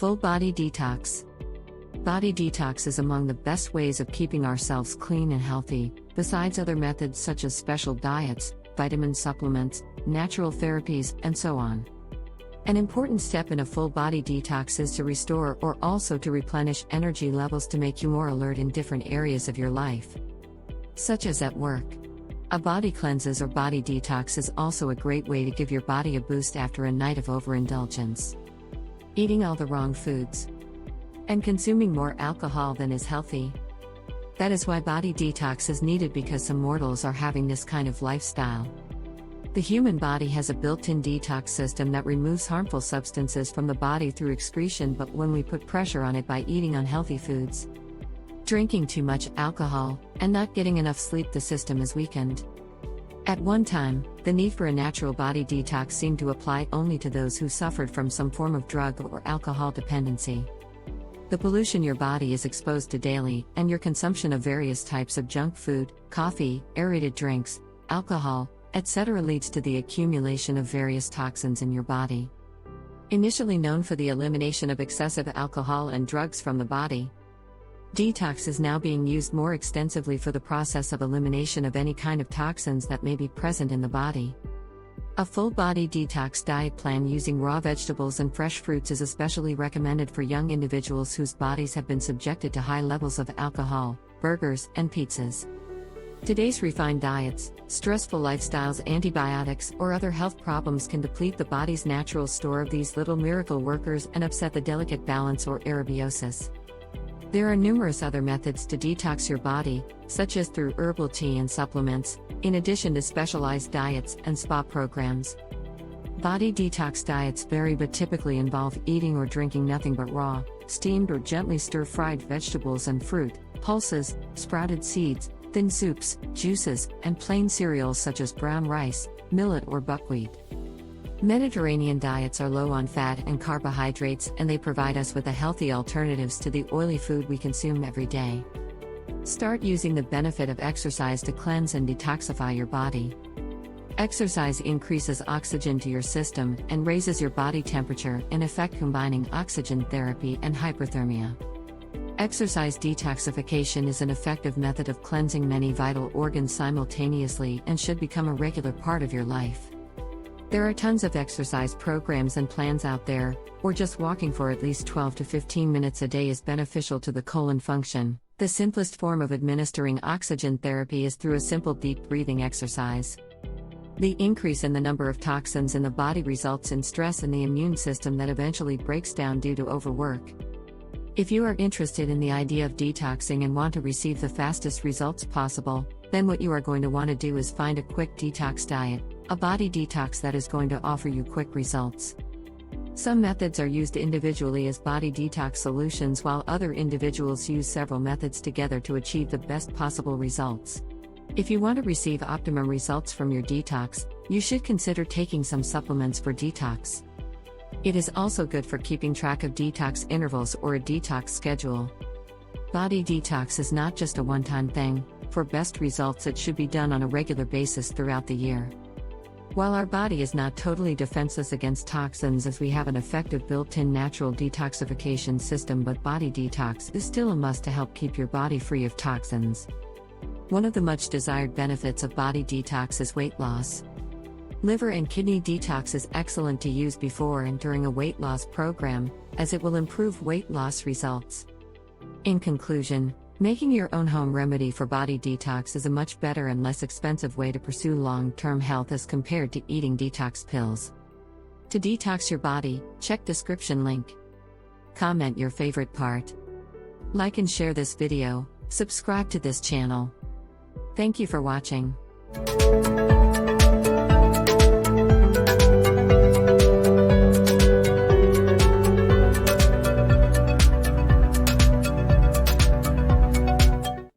full body detox. Body detox is among the best ways of keeping ourselves clean and healthy, besides other methods such as special diets, vitamin supplements, natural therapies, and so on. An important step in a full body detox is to restore or also to replenish energy levels to make you more alert in different areas of your life, such as at work. A body cleanses or body detox is also a great way to give your body a boost after a night of overindulgence. Eating all the wrong foods and consuming more alcohol than is healthy. That is why body detox is needed, because some mortals are having this kind of lifestyle. The human body has a built-in detox system that removes harmful substances from the body through excretion, but when we put pressure on it by eating unhealthy foods, drinking too much alcohol, and not getting enough sleep, the system is weakened. At one time, the need for a natural body detox seemed to apply only to those who suffered from some form of drug or alcohol dependency. The pollution your body is exposed to daily, and your consumption of various types of junk food, coffee, aerated drinks, alcohol, etc. leads to the accumulation of various toxins in your body. Initially known for the elimination of excessive alcohol and drugs from the body, detox is now being used more extensively for the process of elimination of any kind of toxins that may be present in the body. A full-body detox diet plan using raw vegetables and fresh fruits is especially recommended for young individuals whose bodies have been subjected to high levels of alcohol, burgers, and pizzas. Today's refined diets, stressful lifestyles, antibiotics, or other health problems can deplete the body's natural store of these little miracle workers and upset the delicate balance or aerobiosis. There are numerous other methods to detox your body, such as through herbal tea and supplements, in addition to specialized diets and spa programs. Body detox diets vary but typically involve eating or drinking nothing but raw, steamed or gently stir-fried vegetables and fruit, pulses, sprouted seeds, thin soups, juices, and plain cereals such as brown rice, millet or buckwheat. Mediterranean diets are low on fat and carbohydrates, and they provide us with healthy alternatives to the oily food we consume every day. Start using the benefit of exercise to cleanse and detoxify your body. Exercise increases oxygen to your system and raises your body temperature, in effect combining oxygen therapy and hyperthermia. Exercise detoxification is an effective method of cleansing many vital organs simultaneously and should become a regular part of your life. There are tons of exercise programs and plans out there, or just walking for at least 12 to 15 minutes a day is beneficial to the colon function. The simplest form of administering oxygen therapy is through a simple deep breathing exercise. The increase in the number of toxins in the body results in stress in the immune system that eventually breaks down due to overwork. If you are interested in the idea of detoxing and want to receive the fastest results possible, then what you are going to want to do is find a quick detox diet, a body detox that is going to offer you quick results. Some methods are used individually as body detox solutions, while other individuals use several methods together to achieve the best possible results. If you want to receive optimum results from your detox, you should consider taking some supplements for detox. It is also good for keeping track of detox intervals or a detox schedule. Body detox is not just a one-time thing. For best results, it should be done on a regular basis throughout the year. While our body is not totally defenseless against toxins, as we have an effective built-in natural detoxification system, but body detox is still a must to help keep your body free of toxins. One of the much desired benefits of body detox is weight loss. Liver and kidney detox is excellent to use before and during a weight loss program, as it will improve weight loss results. In conclusion, making your own home remedy for body detox is a much better and less expensive way to pursue long-term health as compared to eating detox pills. To detox your body, check description link. Comment your favorite part. Like and share this video, subscribe to this channel. Thank you for watching.